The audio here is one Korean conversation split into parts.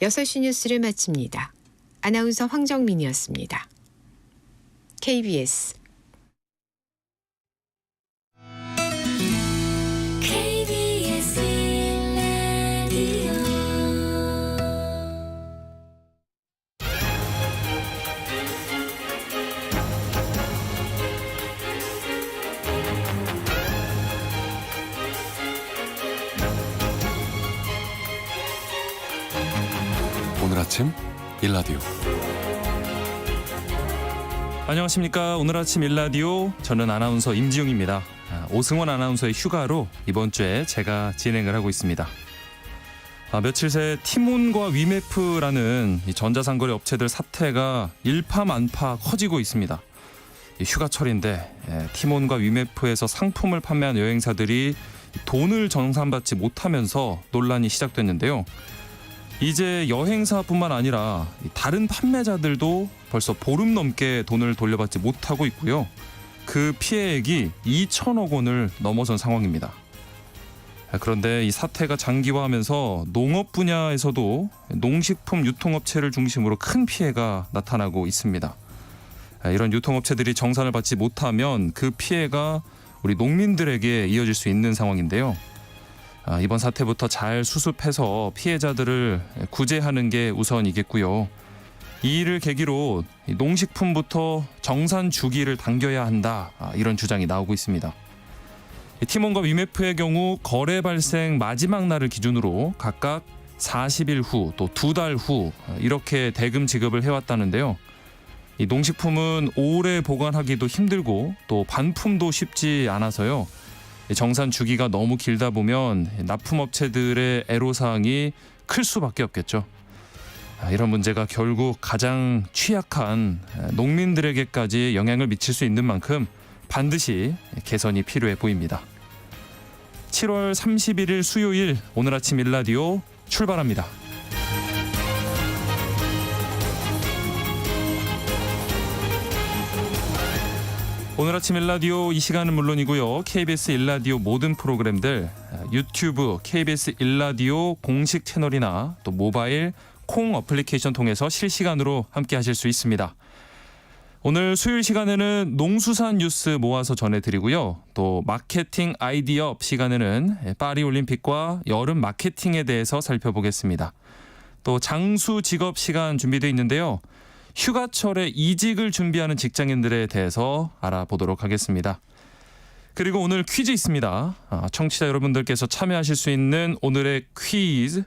6시 뉴스를 마칩니다. 아나운서 황정민이었습니다. KBS 오늘 아침 일라디오. 안녕하십니까. 오늘 아침 일라디오, 저는 아나운서 임지용입니다. 오승원 아나운서의 휴가로 이번 주에 제가 진행을 하고 있습니다. 며칠 새 티몬과 위메프라는 이 전자상거래 업체들 사태가 일파만파 커지고 있습니다. 휴가철인데 티몬과 위메프에서 상품을 판매한 여행사들이 돈을 정산받지 못하면서 논란이 시작됐는데요. 이제 여행사뿐만 아니라 다른 판매자들도 벌써 보름 넘게 돈을 돌려받지 못하고 있고요. 그 피해액이 2천억 원을 넘어선 상황입니다. 그런데 이 사태가 장기화하면서 농업 분야에서도 농식품 유통업체를 중심으로 큰 피해가 나타나고 있습니다. 이런 유통업체들이 정산을 받지 못하면 그 피해가 우리 농민들에게 이어질 수 있는 상황인데요. 이번 사태부터 잘 수습해서 피해자들을 구제하는 게 우선이겠고요. 이 일을 계기로 농식품부터 정산 주기를 당겨야 한다, 이런 주장이 나오고 있습니다. 티몬과 위메프의 경우 거래 발생 마지막 날을 기준으로 각각 40일 후 또 2달 후 이렇게 대금 지급을 해왔다는데요. 이 농식품은 오래 보관하기도 힘들고 또 반품도 쉽지 않아서요. 정산 주기가 너무 길다 보면 납품업체들의 애로사항이 클 수밖에 없겠죠. 이런 문제가 결국 가장 취약한 농민들에게까지 영향을 미칠 수 있는 만큼 반드시 개선이 필요해 보입니다. 7월 31일 수요일 오늘 아침 일라디오 출발합니다. 오늘 아침 일라디오 이 시간은 물론이고요. KBS 일라디오 모든 프로그램들 유튜브 KBS 일라디오 공식 채널이나 또 모바일 콩 어플리케이션 통해서 실시간으로 함께 하실 수 있습니다. 오늘 수요일 시간에는 농수산 뉴스 모아서 전해드리고요. 또 마케팅 아이디어 시간에는 파리올림픽과 여름 마케팅에 대해서 살펴보겠습니다. 또 장수 직업 시간 준비되어 있는데요. 휴가철에 이직을 준비하는 직장인들에 대해서 알아보도록 하겠습니다. 그리고 오늘 퀴즈 있습니다. 청취자 여러분들께서 참여하실 수 있는 오늘의 퀴즈.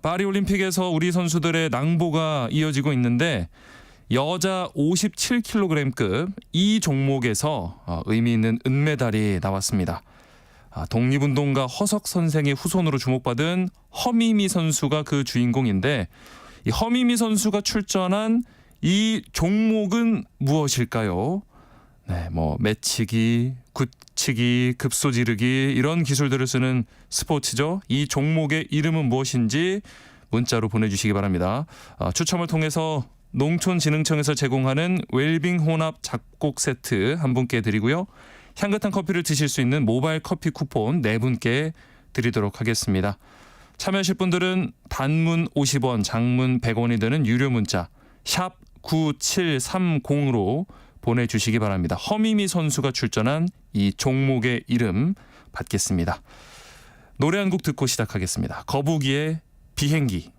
파리올림픽에서 우리 선수들의 낭보가 이어지고 있는데 여자 57kg급 이 종목에서 의미 있는 은메달이 나왔습니다. 독립운동가 허석 선생의 후손으로 주목받은 허미미 선수가 그 주인공인데 이 허미미 선수가 출전한 이 종목은 무엇일까요? 매치기, 굳히기, 급소 지르기 이런 기술들을 쓰는 스포츠죠. 이 종목의 이름은 무엇인지 문자로 보내주시기 바랍니다. 추첨을 통해서 농촌진흥청에서 제공하는 웰빙 혼합 잡곡 세트 한 분께 드리고요. 향긋한 커피를 드실 수 있는 모바일 커피 쿠폰 4분께 드리도록 하겠습니다. 참여하실 분들은 단문 50원, 장문 100원이 되는 유료 문자 샵 9730으로 보내주시기 바랍니다. 허미미 선수가 출전한 이 종목의 이름 받겠습니다. 노래 한 곡 듣고 시작하겠습니다. 거북이의 비행기.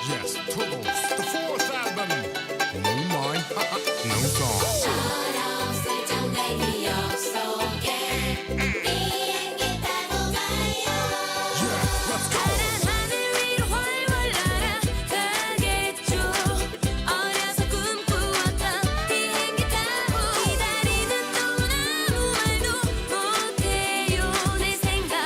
Yes, Turtles, the fourth album. No mind, no song. 저런 슬쩍 내 기억 속에 비행기 타고 가요. Yeah, let's go. 파란 하늘 위로 훨훨 날아가겠죠. 어려서 꿈꾸었던 비행기 타고 기다리는 동안 아무 말도 못해요. 내 생각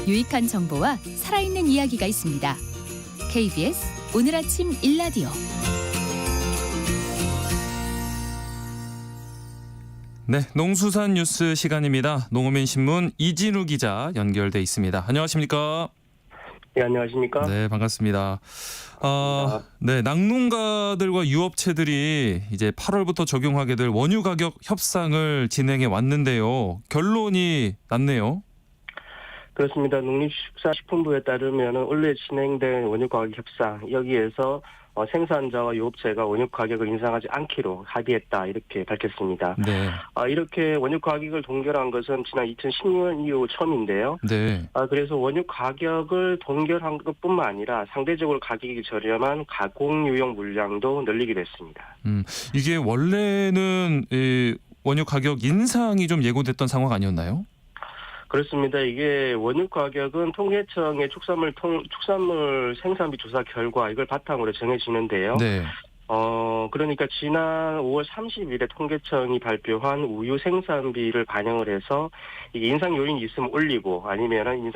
유익한 정보와 살아있는 이야기가 있습니다. KBS 오늘 아침 일라디오. 네, 농수산 뉴스 시간입니다. 농어민신문 이진우 기자 연결돼 있습니다. 안녕하십니까? 네, 안녕하십니까? 네, 반갑습니다. 네, 낙농가들과 유업체들이 이제 8월부터 적용하게 될 원유 가격 협상을 진행해 왔는데요. 결론이 났네요. 그렇습니다. 농림축산식품부에 따르면 원래 진행된 원유 가격 협상 여기에서 생산자와 유업체가 원유 가격을 인상하지 않기로 합의했다 이렇게 밝혔습니다. 네. 이렇게 원유 가격을 동결한 것은 지난 2010년 이후 처음인데요. 네. 그래서 원유 가격을 동결한 것뿐만 아니라 상대적으로 가격이 저렴한 가공유용 물량도 늘리기로 했습니다. 이게 원래는 이 원유 가격 인상이 좀 예고됐던 상황 아니었나요? 그렇습니다. 이게 원유 가격은 통계청의 축산물 생산비 조사 결과 이걸 바탕으로 정해지는데요. 네. 그러니까 지난 5월 30일에 통계청이 발표한 우유 생산비를 반영을 해서 이게 인상 요인이 있으면 올리고 아니면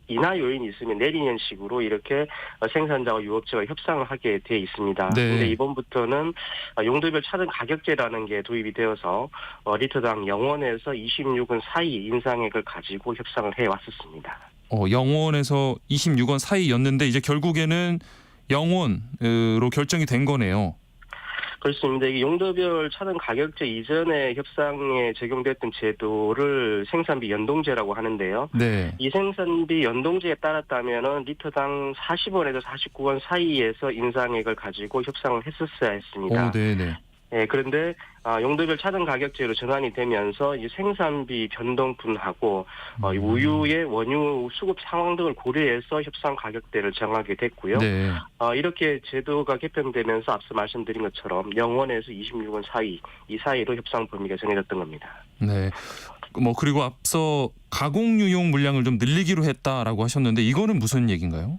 인하 요인이 있으면 내리는 식으로 이렇게 생산자와 유업체가 협상을 하게 돼 있습니다. 네. 그런데 이번부터는 용도별 차등 가격제라는 게 도입이 되어서 리터당 0원에서 26원 사이 인상액을 가지고 협상을 해 왔었습니다. 0원에서 26원 사이였는데 이제 결국에는 0원으로 결정이 된 거네요. 그렇습니다. 이게 용도별 차등 가격제 이전에 협상에 적용됐던 제도를 생산비 연동제라고 하는데요. 네. 이 생산비 연동제에 따랐다면은 리터당 40원에서 49원 사이에서 인상액을 가지고 협상을 했었어야 했습니다. 네네. 예, 그런데 용도별 차등 가격제로 전환이 되면서 이 생산비 변동분하고 우유의 원유 수급 상황 등을 고려해서 협상 가격대를 정하게 됐고요. 네. 이렇게 제도가 개편되면서 앞서 말씀드린 것처럼 0원에서 26원 사이 이 사이로 협상 범위가 정해졌던 겁니다. 네. 그리고 앞서 가공유용 물량을 좀 늘리기로 했다라고 하셨는데 이거는 무슨 얘기인가요?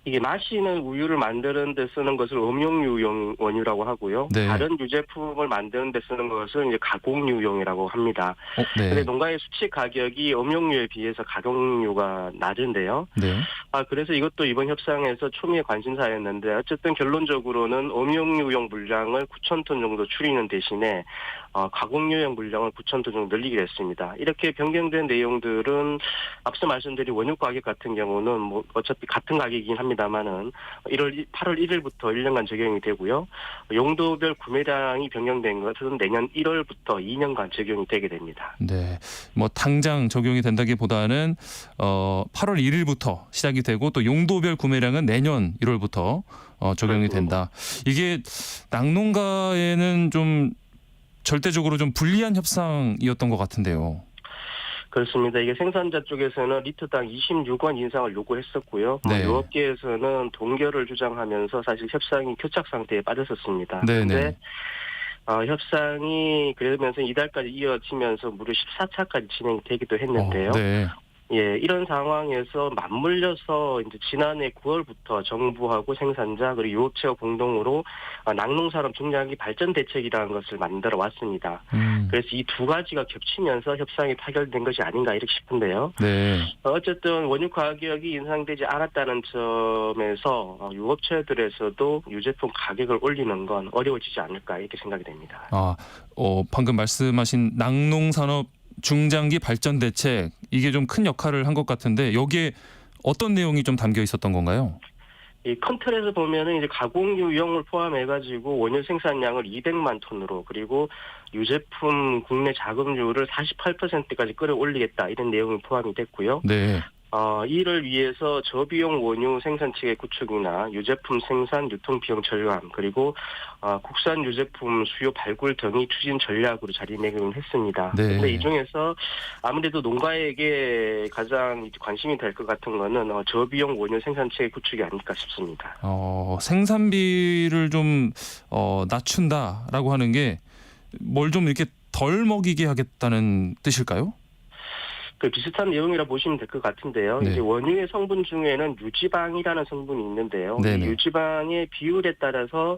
이게 마시는 우유를 만드는 데 쓰는 것을 음용유용 원유라고 하고요. 네. 다른 유제품을 만드는 데 쓰는 것을 이제 가공유용이라고 합니다. 네. 근데 농가의 수치 가격이 음용유에 비해서 가공유가 낮은데요. 네. 그래서 이것도 이번 협상에서 초미의 관심사였는데 어쨌든 결론적으로는 음용유용 물량을 9,000톤 정도 줄이는 대신에 가공유용 물량을 9,000톤 정도 늘리기로 했습니다. 이렇게 변경된 내용들은 앞서 말씀드린 원유 가격 같은 경우는 어차피 같은 가격이긴 합니다만은 8월 1일부터 1년간 적용이 되고요. 용도별 구매량이 변경된 것은 내년 1월부터 2년간 적용이 되게 됩니다. 네. 당장 적용이 된다기보다는 8월 1일부터 시작이 되고 또 용도별 구매량은 내년 1월부터 적용이 된다. 이게 낙농가에는 좀 절대적으로 좀 불리한 협상이었던 것 같은데요. 그렇습니다. 이게 생산자 쪽에서는 리터당 26원 인상을 요구했었고요. 네. 유업계에서는 동결을 주장하면서 사실 협상이 교착 상태에 빠졌었습니다. 그런데 협상이 그러면서 이달까지 이어지면서 무려 14차까지 진행이 되기도 했는데요. 네. 예, 이런 상황에서 맞물려서 이제 지난해 9월부터 정부하고 생산자 그리고 유업체가 공동으로 낙농산업 중장기 발전 대책이라는 것을 만들어 왔습니다. 그래서 이 두 가지가 겹치면서 협상이 타결된 것이 아닌가 이렇게 싶은데요. 네. 어쨌든 원유 가격이 인상되지 않았다는 점에서 유업체들에서도 유제품 가격을 올리는 건 어려워지지 않을까 이렇게 생각이 됩니다. 방금 말씀하신 낙농산업 중장기 발전 대책 이게 좀 큰 역할을 한 것 같은데 여기에 어떤 내용이 좀 담겨 있었던 건가요? 이 큰 틀에서 보면은 이제 가공유용을 포함해가지고 원유 생산량을 200만 톤으로 그리고 유제품 국내 자금률을 48%까지 끌어올리겠다 이런 내용이 포함이 됐고요. 네. 이를 위해서 저비용 원유 생산 체계 구축이나 유제품 생산 유통 비용 절감 그리고 국산 유제품 수요 발굴 등이 추진 전략으로 자리매김을 했습니다. 네. 그런데 이 중에서 아무래도 농가에게 가장 관심이 될 것 같은 거는 저비용 원유 생산 체계 구축이 아닐까 싶습니다. 생산비를 좀 낮춘다라고 하는 게 뭘 좀 이렇게 덜 먹이게 하겠다는 뜻일까요? 비슷한 내용이라 보시면 될 것 같은데요. 네. 이제 원유의 성분 중에는 유지방이라는 성분이 있는데요. 네네. 이 유지방의 비율에 따라서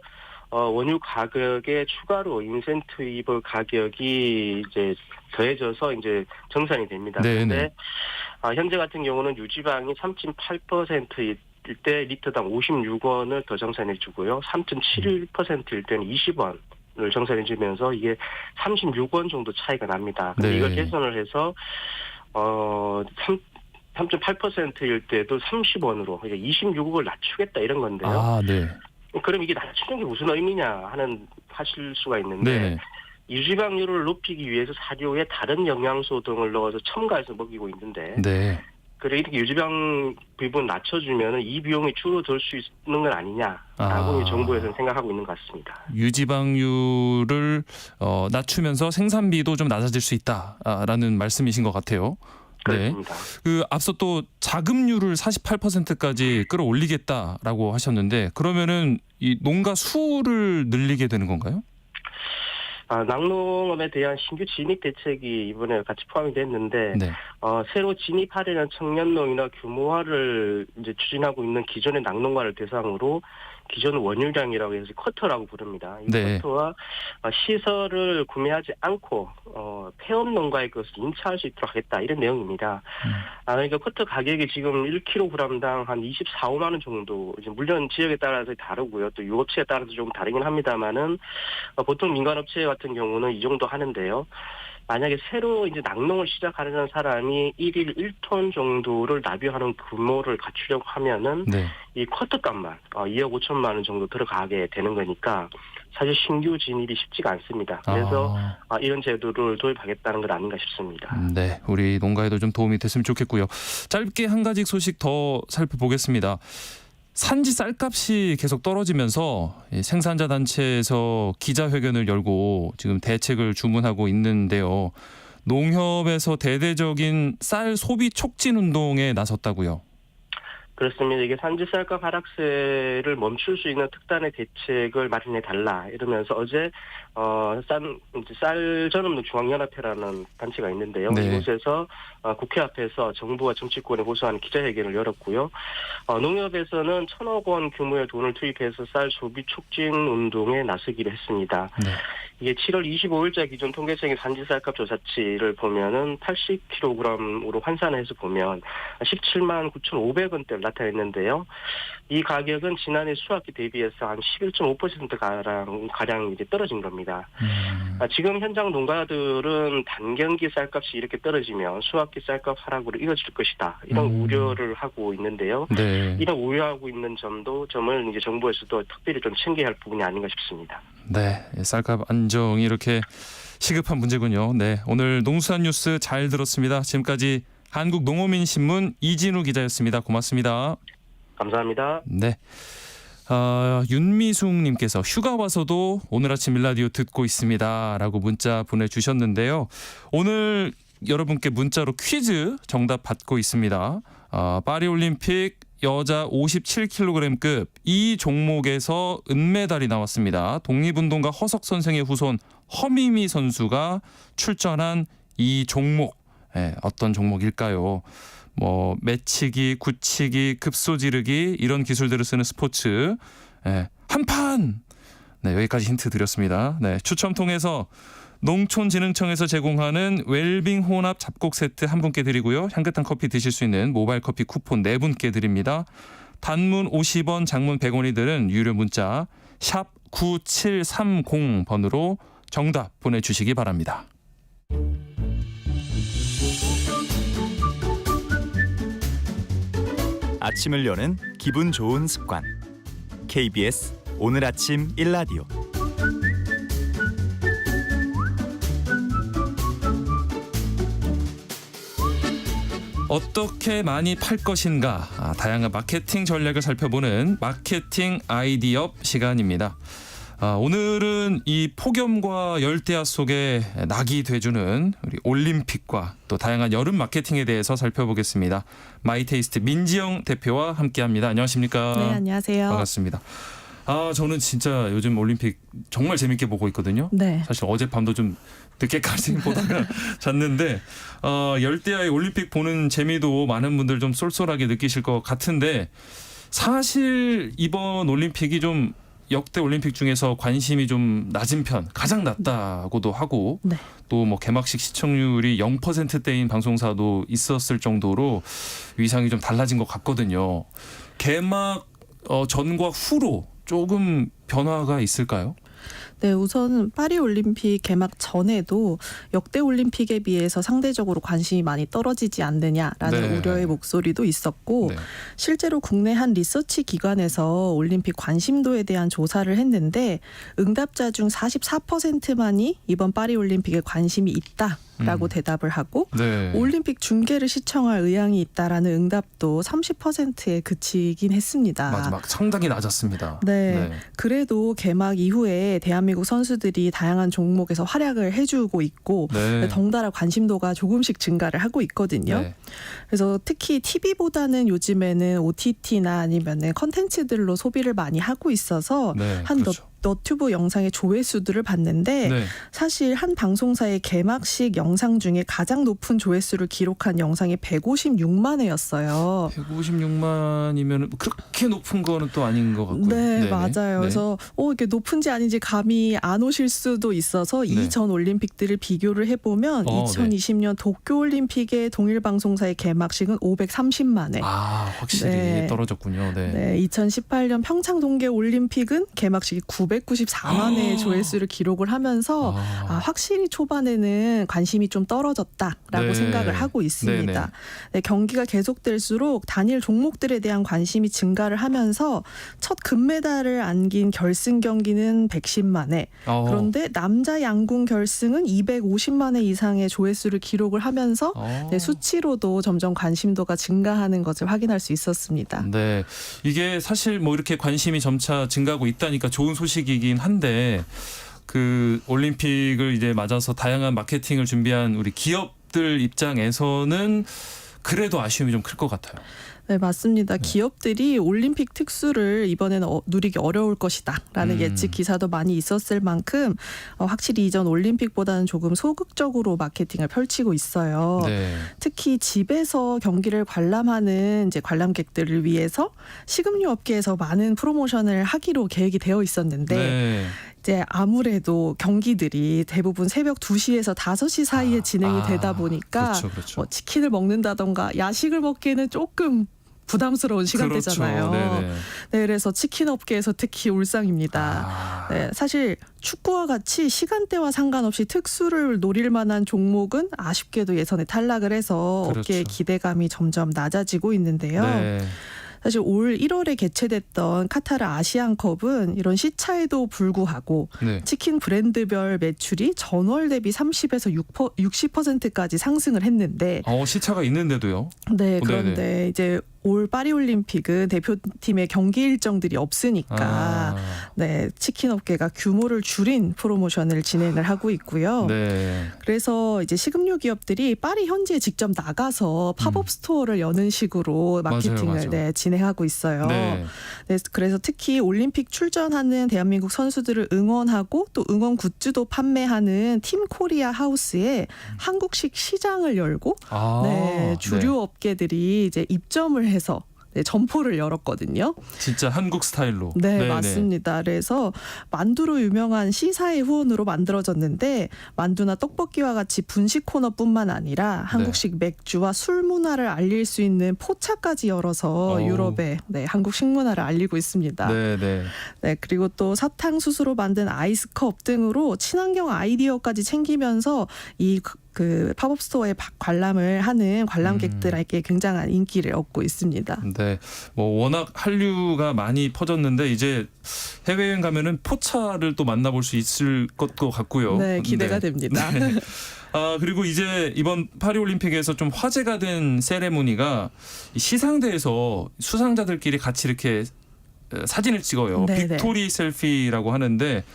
원유 가격에 추가로 인센티브 가격이 이제 더해져서 이제 정산이 됩니다. 네네. 그런데 현재 같은 경우는 유지방이 3.8%일 때 리터당 56원을 더 정산해주고요. 3.71%일 때는 20원을 정산해주면서 이게 36원 정도 차이가 납니다. 근데 네. 이걸 개선을 해서 3.8%일 때도 30원으로 26억을 낮추겠다 이런 건데요. 아, 네. 그럼 이게 낮추는 게 무슨 의미냐 하실 수가 있는데 네. 유지방률을 높이기 위해서 사료에 다른 영양소 등을 넣어서 첨가해서 먹이고 있는데 네. 그래 이렇게 유지방 부분 낮춰주면 이 비용이 줄어들 수 있는 건 아니냐라고 정부에서는 생각하고 있는 것 같습니다. 유지방률을 낮추면서 생산비도 좀 낮아질 수 있다라는 말씀이신 것 같아요. 그렇습니다. 그 앞서 또 자급률을 48%까지 끌어올리겠다라고 하셨는데 그러면은 이 농가 수를 늘리게 되는 건가요? 낙농업에 대한 신규 진입 대책이 이번에 같이 포함이 됐는데 네. 새로 진입하려는 청년농이나 규모화를 이제 추진하고 있는 기존의 낙농가를 대상으로 기존 원유량이라고 해서 쿼터라고 부릅니다. 이 네. 쿼터와 시설을 구매하지 않고 폐업 농가의 것을 인차할 수 있도록 하겠다 이런 내용입니다. 그러니까 쿼터 가격이 지금 1kg당 한 24~25만 원 정도. 이제 물론 지역에 따라서 다르고요. 또 유업체에 따라서 조금 다르긴 합니다만은 보통 민간업체 같은 경우는 이 정도 하는데요. 만약에 새로 이제 낙농을 시작하려는 사람이 1일 1톤 정도를 납유하는 규모를 갖추려고 하면은 네. 이 쿼터 값만 2억 5천만 원 정도 들어가게 되는 거니까 사실 신규 진입이 쉽지가 않습니다. 그래서 이런 제도를 도입하겠다는 건 아닌가 싶습니다. 네, 우리 농가에도 좀 도움이 됐으면 좋겠고요. 짧게 한 가지 소식 더 살펴보겠습니다. 산지 쌀값이 계속 떨어지면서 생산자 단체에서 기자회견을 열고 지금 대책을 주문하고 있는데요. 농협에서 대대적인 쌀 소비 촉진 운동에 나섰다고요. 그렇습니다. 이게 산지 쌀값 하락세를 멈출 수 있는 특단의 대책을 마련해 달라 이러면서 어제 쌀 전업농 중앙연합회라는 단체가 있는데요. 네. 이곳에서 국회 앞에서 정부와 정치권에 호소하는 기자회견을 열었고요. 농협에서는 1,000억 원 규모의 돈을 투입해서 쌀 소비 촉진 운동에 나서기로 했습니다. 네. 이게 7월 25일자 기준 통계청의 산지 쌀값 조사치를 보면은 80kg으로 환산해서 보면 17만 9,500원대를 나타냈는데요. 이 가격은 지난해 수학기 대비해서 한 11.5% 가량 이제 떨어진 겁니다. 지금 현장 농가들은 단경기 쌀값이 이렇게 떨어지면 수학기 쌀값 하락으로 이어질 것이다. 이런 우려를 하고 있는데요. 네. 이런 우려하고 있는 점을 이제 정부에서도 특별히 좀 챙겨야 할 부분이 아닌가 싶습니다. 네, 쌀값 안정이 이렇게 시급한 문제군요. 네, 오늘 농수산 뉴스 잘 들었습니다. 지금까지 한국농어민신문 이진우 기자였습니다. 고맙습니다. 감사합니다. 네. 윤미숙님께서 휴가 와서도 오늘 아침 일라디오 듣고 있습니다. 라고 문자 보내주셨는데요. 오늘 여러분께 문자로 퀴즈 정답 받고 있습니다. 파리올림픽 여자 57kg급 이 종목에서 은메달이 나왔습니다. 독립운동가 허석 선생의 후손 허미미 선수가 출전한 이 종목 어떤 종목일까요? 뭐 매치기, 굳히기, 급소지르기 이런 기술들을 쓰는 스포츠 한판 네, 여기까지 힌트 드렸습니다. 네, 추첨 통해서 농촌진흥청에서 제공하는 웰빙 혼합 잡곡 세트 한 분께 드리고요. 향긋한 커피 드실 수 있는 모바일 커피 쿠폰 네 분께 드립니다. 단문 50원, 장문 100원이 드는 유료 문자 샵 9730번으로 정답 보내주시기 바랍니다. 아침을 여는 기분 좋은 습관 KBS 오늘 아침 일라디오 어떻게 많이 팔 것인가 다양한 마케팅 전략을 살펴보는 마케팅 아이디어 시간입니다. 오늘은 이 폭염과 열대야 속에 낙이 돼주는 우리 올림픽과 또 다양한 여름 마케팅에 대해서 살펴보겠습니다. 마이테이스트 민지영 대표와 함께합니다. 안녕하십니까? 네, 안녕하세요. 반갑습니다. 저는 진짜 요즘 올림픽 정말 재밌게 보고 있거든요. 네. 사실 어젯밤도 좀 늦게까지 보다가 잤는데 열대야의 올림픽 보는 재미도 많은 분들 좀 쏠쏠하게 느끼실 것 같은데 사실 이번 올림픽이 좀 역대 올림픽 중에서 관심이 좀 낮은 편, 가장 낮다고도 하고 네. 또 뭐 개막식 시청률이 0%대인 방송사도 있었을 정도로 위상이 좀 달라진 것 같거든요. 개막 전과 후로 조금 변화가 있을까요? 네, 우선 파리올림픽 개막 전에도 역대 올림픽에 비해서 상대적으로 관심이 많이 떨어지지 않느냐라는 네. 우려의 목소리도 있었고 네. 실제로 국내 한 리서치 기관에서 올림픽 관심도에 대한 조사를 했는데 응답자 중 44%만이 이번 파리올림픽에 관심이 있다라고 대답을 하고 네. 올림픽 중계를 시청할 의향이 있다라는 응답도 30%에 그치긴 했습니다. 마지막 상당히 낮았습니다. 네. 그래도 개막 이후에 대한민국 선수들이 다양한 종목에서 활약을 해주고 있고 네. 덩달아 관심도가 조금씩 증가를 하고 있거든요. 네. 그래서 특히 TV보다는 요즘에는 OTT나 아니면은 컨텐츠들로 소비를 많이 하고 있어서 네, 한 그렇죠. 너튜브 영상의 조회수들을 봤는데 네. 사실 한 방송사의 개막식 영상 중에 가장 높은 조회수를 기록한 영상이 156만 회였어요. 156만이면 그렇게 높은 거는 또 아닌 것 같고요. 네, 네네. 맞아요. 네. 그래서 이게 높은지 아닌지 감이 안 오실 수도 있어서 네. 이전 올림픽들을 비교를 해보면 네. 2020년 도쿄올림픽의 동일 방송사의 개막식은 530만 회. 아, 확실히 네. 떨어졌군요. 네. 네, 2018년 평창 동계올림픽은 개막식이 994만 회의 조회수를 기록을 하면서 확실히 초반에는 관심이 좀 떨어졌다라고 네. 생각을 하고 있습니다. 네네. 네, 경기가 계속될수록 단일 종목들에 대한 관심이 증가를 하면서 첫 금메달을 안긴 결승 경기는 110만 회. 그런데 남자 양궁 결승은 250만 회 이상의 조회수를 기록을 하면서 네, 수치로도 점점 관심도가 증가하는 것을 확인할 수 있었습니다. 네, 이게 사실 뭐 이렇게 관심이 점차 증가하고 있다니까 좋은 소식이긴 한데 그 올림픽을 이제 맞아서 다양한 마케팅을 준비한 우리 기업들 입장에서는 그래도 아쉬움이 좀 클 것 같아요. 네, 맞습니다. 기업들이 올림픽 특수를 이번에는 누리기 어려울 것이다라는 예측 기사도 많이 있었을 만큼 확실히 이전 올림픽보다는 조금 소극적으로 마케팅을 펼치고 있어요. 네. 특히 집에서 경기를 관람하는 이제 관람객들을 위해서 식음료 업계에서 많은 프로모션을 하기로 계획이 되어 있었는데 네. 이제 아무래도 경기들이 대부분 새벽 2시에서 5시 사이에 진행이 되다 보니까 그렇죠. 뭐 치킨을 먹는다던가 야식을 먹기에는 조금 부담스러운 시간대잖아요. 그렇죠. 네네. 네, 그래서 치킨 업계에서 특히 울상입니다. 네, 사실 축구와 같이 시간대와 상관없이 특수를 노릴 만한 종목은 아쉽게도 예선에 탈락을 해서 그렇죠. 업계의 기대감이 점점 낮아지고 있는데요. 네. 사실 올 1월에 개최됐던 카타르 아시안컵은 이런 시차에도 불구하고 네. 치킨 브랜드별 매출이 전월 대비 30에서 60%까지 상승을 했는데 시차가 있는데도요. 네, 네네. 그런데 이제 올 파리올림픽은 대표팀의 경기 일정들이 없으니까 네, 치킨 업계가 규모를 줄인 프로모션을 진행을 하고 있고요. 네. 그래서 이제 식음료 기업들이 파리 현지에 직접 나가서 팝업 스토어를 여는 식으로 마케팅을 맞아요. 네, 진행하고 있어요. 네. 네, 그래서 특히 올림픽 출전하는 대한민국 선수들을 응원하고 또 응원 굿즈도 판매하는 팀 코리아 하우스에 한국식 시장을 열고 네, 주류 업계들이 이제 입점을 해서 네, 점포를 열었거든요. 진짜 한국 스타일로. 네, 네네. 맞습니다. 그래서 만두로 유명한 시사의 후원으로 만들어졌는데 만두나 떡볶이와 같이 분식 코너뿐만 아니라 한국식 맥주와 술 문화를 알릴 수 있는 포차까지 열어서 유럽에 네, 한국 식문화를 알리고 있습니다. 네네. 네, 그리고 또 사탕수수로 만든 아이스컵 등으로 친환경 아이디어까지 챙기면서 그 팝업 스토어에 관람을 하는 관람객들에게 굉장한 인기를 얻고 있습니다. 네, 뭐 워낙 한류가 많이 퍼졌는데 이제 해외여행 가면은 포차를 또 만나볼 수 있을 것도 같고요. 네, 기대가 됩니다. 네. 그리고 이제 이번 파리올림픽에서 좀 화제가 된 세레모니가 시상대에서 수상자들끼리 같이 이렇게 사진을 찍어요. 네네. 빅토리 셀피라고 하는데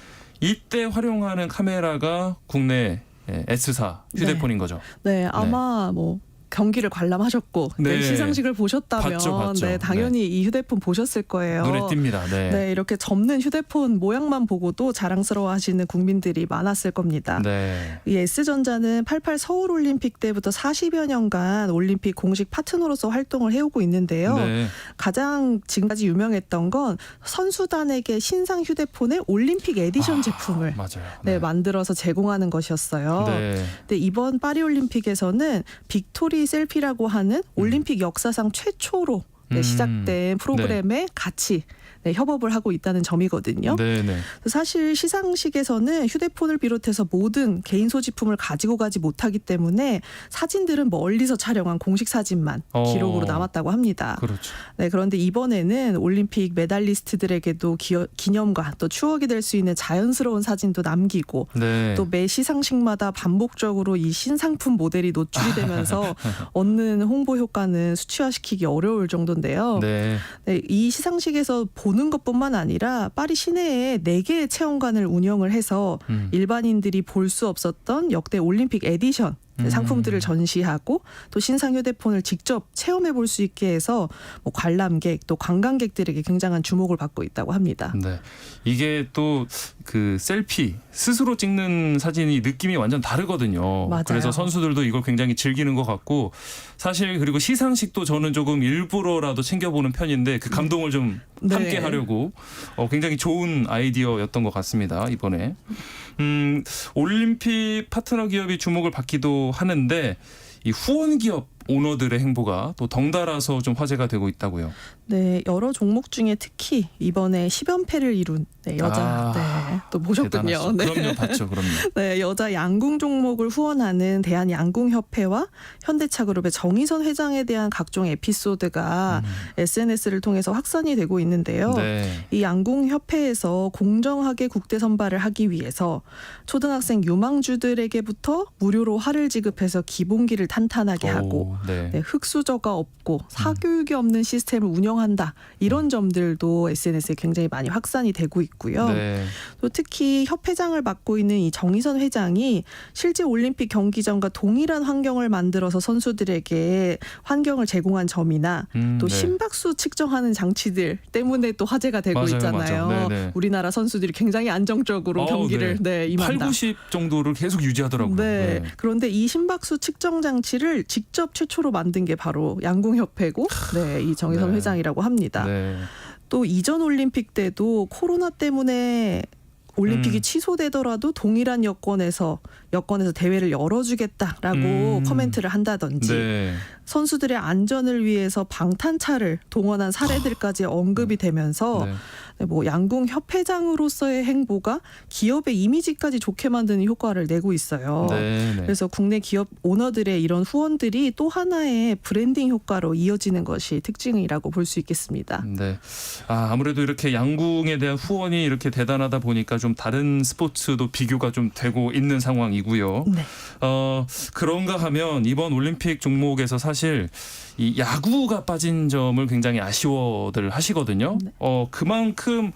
이때 활용하는 카메라가 국내 S사 휴대폰인 거죠. 네, 아마 뭐 경기를 관람하셨고 네. 시상식을 보셨다면 봤죠. 네, 당연히 이 휴대폰 보셨을 거예요. 눈에 띕니다. 네. 네, 이렇게 접는 휴대폰 모양만 보고도 자랑스러워하시는 국민들이 많았을 겁니다. 네. 이 S전자는 88 서울올림픽 때부터 40여 년간 올림픽 공식 파트너로서 활동을 해오고 있는데요. 네. 가장 지금까지 유명했던 건 선수단에게 신상 휴대폰의 올림픽 에디션 제품을 맞아요. 네, 만들어서 제공하는 것이었어요. 네. 근데 이번 파리올림픽에서는 빅토리 셀피라고 하는 올림픽 역사상 최초로 시작된 프로그램에 같이 협업을 하고 있다는 점이거든요. 네. 사실 시상식에서는 휴대폰을 비롯해서 모든 개인 소지품을 가지고 가지 못하기 때문에 사진들은 멀리서 촬영한 공식 사진만 기록으로 남았다고 합니다. 그렇죠. 네, 그런데 이번에는 올림픽 메달리스트들에게도 기념과 또 추억이 될 수 있는 자연스러운 사진도 남기고 네. 또 매 시상식마다 반복적으로 이 신상품 모델이 노출이 되면서 얻는 홍보 효과는 수치화시키기 어려울 정도인데요. 네. 네, 이 시상식에서 보는 것뿐만 아니라 파리 시내에 4개의 체험관을 운영을 해서 일반인들이 볼 수 없었던 역대 올림픽 에디션 상품들을 전시하고 또 신상 휴대폰을 직접 체험해 볼 수 있게 해서 뭐 관람객 또 관광객들에게 굉장한 주목을 받고 있다고 합니다. 네. 이게 또 그 셀피 스스로 찍는 사진이 느낌이 완전 다르거든요. 맞아요. 그래서 선수들도 이걸 굉장히 즐기는 것 같고 사실 그리고 시상식도 저는 조금 일부러라도 챙겨보는 편인데 그 감동을 좀 네. 함께 하려고 굉장히 좋은 아이디어였던 것 같습니다. 이번에 올림픽 파트너 기업이 주목을 받기도 하는데 이 후원 기업 오너들의 행보가 또 덩달아서 좀 화제가 되고 있다고요. 네, 여러 종목 중에 특히 이번에 10연패를 이룬 여자 또 보셨군요. 대단하시죠. 네. 그럼요, 봤죠, 그럼요. 네, 여자 양궁 종목을 후원하는 대한양궁협회와 현대차그룹의 정의선 회장에 대한 각종 에피소드가 SNS를 통해서 확산이 되고 있는데요. 네. 이 양궁협회에서 공정하게 국대 선발을 하기 위해서 초등학생 유망주들에게부터 무료로 화를 지급해서 기본기를 탄탄하게 하고 네. 흑수저가 없고 사교육이 없는 시스템을 운영한다. 이런 점들도 SNS에 굉장히 많이 확산이 되고 있고요. 네. 또 특히 협회장을 맡고 있는 이 정의선 회장이 실제 올림픽 경기장과 동일한 환경을 만들어서 선수들에게 환경을 제공한 점이나 또 네. 심박수 측정하는 장치들 때문에 또 화제가 되고 맞아요, 있잖아요. 맞아요. 네네. 우리나라 선수들이 굉장히 안정적으로 경기를 임한다. 8, 90 정도를 계속 유지하더라고요. 네. 그런데 이 심박수 측정 장치를 직접 최초로 만든 게 바로 양궁협회고 이 정의선 네. 회장이라고 합니다. 네. 또 이전 올림픽 때도 코로나 때문에 올림픽이 취소되더라도 동일한 여건에서 대회를 열어주겠다라고 코멘트를 한다든지 네. 선수들의 안전을 위해서 방탄차를 동원한 사례들까지 언급이 되면서 뭐 양궁 협회장으로서의 행보가 기업의 이미지까지 좋게 만드는 효과를 내고 있어요. 네. 그래서 국내 기업 오너들의 이런 후원들이 또 하나의 브랜딩 효과로 이어지는 것이 특징이라고 볼 수 있겠습니다. 네. 아무래도 이렇게 양궁에 대한 후원이 이렇게 대단하다 보니까 좀 다른 스포츠도 비교가 좀 되고 있는 상황이고요. 네. 그런가 하면 이번 올림픽 종목에서 사실 이 야구가 빠진 점을 굉장히 아쉬워들 하시거든요. 네. 그만큼